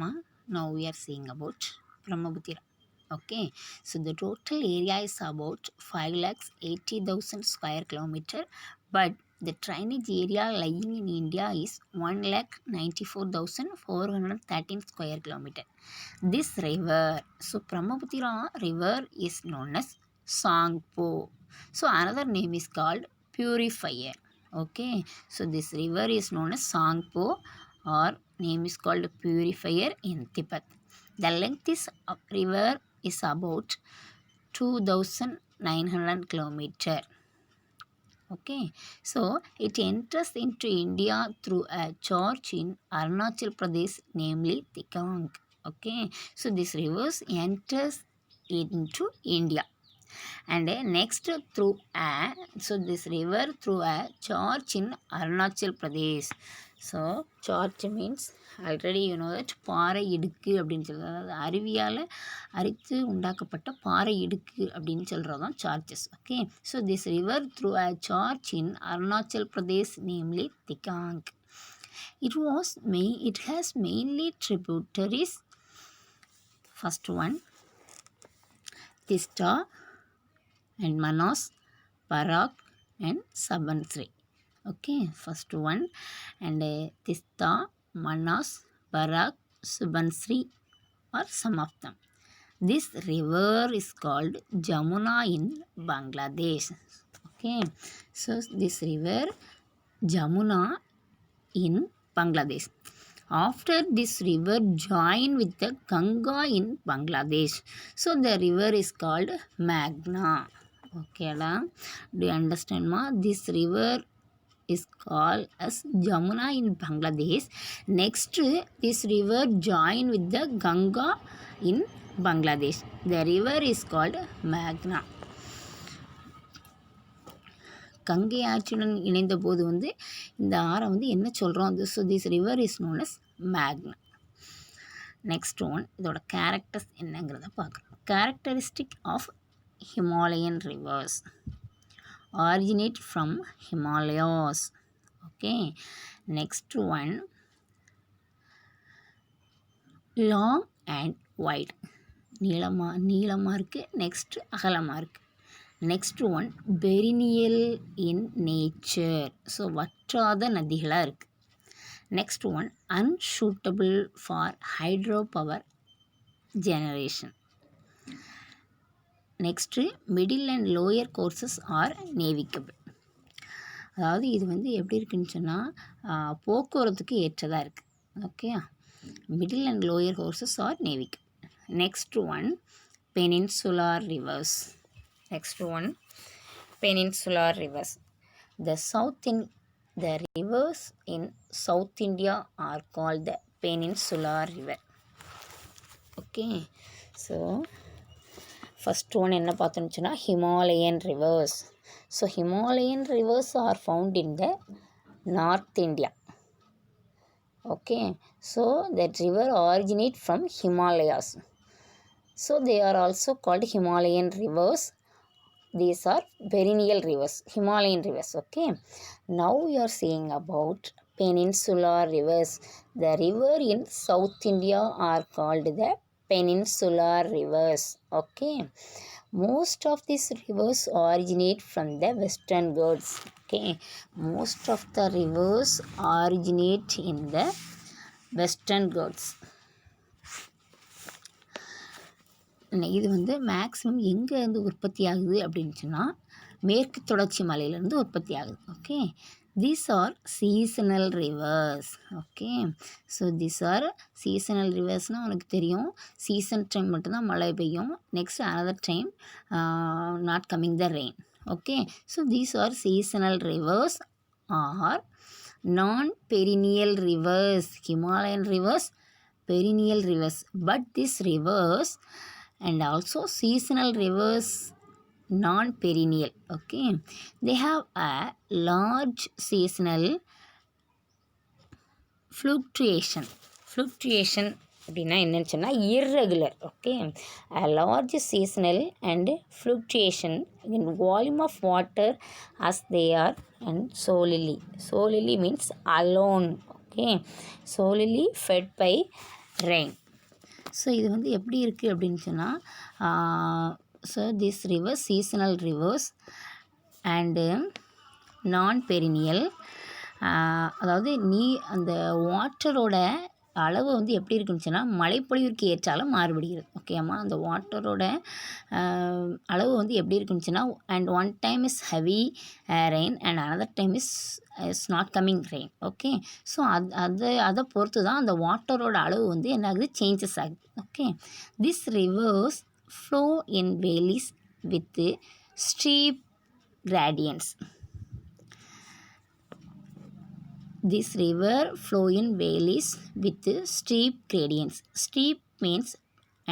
ma. Now we are seeing about Brahmaputra. Okay, so the total area is about 5,80,000 square kilometer, but the drainage area lying in India is 1,94,413 square kilometer. This river, so Brahmaputra river is known as Sangpo. So another name is called Purifier. Okay, so this river is known as Sangpo, or name is called Purifier in Tibet. The length is of river is about 2,900 kilometer. Okay, so it enters into India through a gorge in Arunachal Pradesh, namely Tikang. Okay, so this river enters into India, and next through a, so this river through a gorge in Arunachal Pradesh. So gorge means already you know that பாறை இடுக்கு அப்படின்னு சொல்கிறது, அதாவது அருவியால் அரித்து உண்டாக்கப்பட்ட பாறை இடுக்கு அப்படின்னு சொல்கிறது தான் gorges. Okay, so this river through a gorge in Arunachal Pradesh namely திகாங். It has mainly tributaries. First one, Tista and Manas, Barak and Subansri. Okay, first one, and Tista, Manas, Barak, Subansri are some of them. This river is called Jamuna in Bangladesh. Okay, so this river Jamuna in Bangladesh. After this river join with the Ganga in Bangladesh, so the river is called Magna. Okay, do you understand ma? This river is called as Jamuna in Bangladesh. Next, this river join with the Ganga in Bangladesh. The river is called Magna. Ganga ஆற்றுடன் இணைந்த போது வந்து இந்த ஆறை வந்து என்ன சொல்கிறோம், so this river is known as மேக்னா. நெக்ஸ்ட் ஒன், இதோட கேரக்டர்ஸ் என்னங்கிறத பார்க்குறோம். Characteristic of Himalayan rivers originate from Himalayas. Okay, next one, long and wide, நீளமாக இருக்குது, நெக்ஸ்ட் அகலமாக இருக்குது. Next one, perennial in nature, so வற்றாத நதிகளாக இருக்குது. Next one, unsuitable for hydro power generation. Next, middle and lower courses are navigable, அதாவது இது வந்து எப்படி இருக்குன்னு சொன்னால் போக்குவரத்துக்கு ஏற்றதாக இருக்குது. Okay, middle and lower courses are navigable. Next one, peninsular rivers. Next one, peninsular rivers. The rivers in South India are called the peninsular river. Okay, so first one enna paathunuchuna Himalayan rivers. So Himalayan rivers are found in the North India. Okay, so that river originate from Himalayas, so they are also called Himalayan rivers. These are perennial rivers, Himalayan rivers. Okay, now we are seeing about peninsular rivers. The river in South India are called the peninsular rivers. Okay, most of these rivers originate from the Western Ghats. Okay, most of the rivers originate in the Western Ghats. இது வந்து maximum எங்கே இருந்து உற்பத்தி ஆகுது அப்படின்னு சொன்னால் மேற்கு தொடர்ச்சி மலையிலேருந்து உற்பத்தி ஆகுது. Okay, these are seasonal rivers. Okay, so these are seasonal ரிவர்ஸ்னால் உனக்கு தெரியும், சீசன் டைம் மட்டும்தான் மழை பெய்யும், next another time not coming the rain. Okay, so these are seasonal rivers are non perennial rivers. Himalayan rivers perennial rivers, but these rivers and also seasonal rivers non-perennial. Okay, they have a large seasonal fluctuation அப்படின்னா என்னன்னு சொன்னால் irregular. Okay, a large seasonal and fluctuation in volume of water as they are and solely means alone. Okay, solely fed by rain. So இது வந்து எப்படி இருக்குது அப்படின்னு சொன்னால், so this reverse seasonal reverse and நான் பெரினியல். அதாவது அந்த வாட்டரோட அளவு வந்து எப்படி இருக்குன்னு சொன்னால் மழைப்பொழிவிற்கு ஏற்றாலும் மாறுபடுகிறது. ஓகேம்மா, அந்த வாட்டரோட அளவு வந்து எப்படி இருக்குன்னு சொன்னால், and one time is heavy rain and another time is not coming rain. Okay, so அதை பொறுத்து தான் அந்த வாட்டரோட அளவு வந்து என்ன ஆகுது, சேஞ்சஸ் ஆகுது. Okay, this reverse flow in வேலிஸ் with steep gradients. This river flow in valleys with steep gradients. Steep means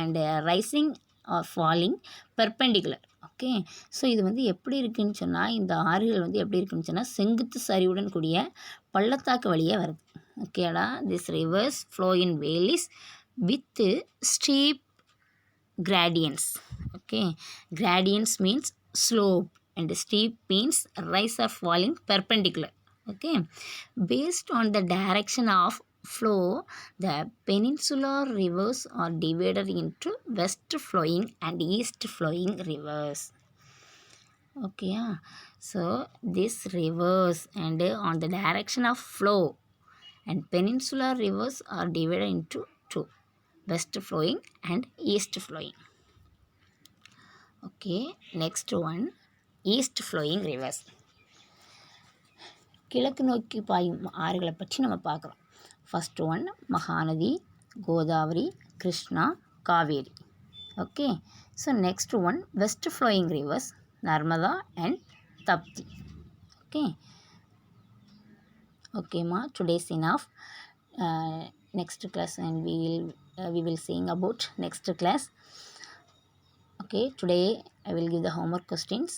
and rising or falling perpendicular. Okay, so இது வந்து எப்படி இருக்குதுன்னு சொன்னால், இந்த ஆறுகள் வந்து எப்படி இருக்குன்னு சொன்னால் செங்குத்து சரிவுடன் கூடிய பள்ளத்தாக்கு வழியாக வருது. ஓகேடா, this reverse flow in வேலிஸ் with steep gradients. Okay, gradients means slope and steep means rise or falling perpendicular. Okay, based on the direction of flow, the peninsular rivers are divided into west flowing and east flowing rivers. Okay, so this rivers and on the direction of flow and peninsular rivers are divided into two, west flowing and east flowing. Okay, next one, east flowing rivers. கிழக்கு நோக்கி பாயும் ஆறுகளை பற்றி நம்ம பார்க்குறோம். First one Mahanadi, Godavari, Krishna, Kaveri. Okay, so next one west flowing rivers, Narmada and Tapti. Okay, ஓகேம்மா, today's enough. Next class and we will seeing about next class. Okay, today I will give the homework questions.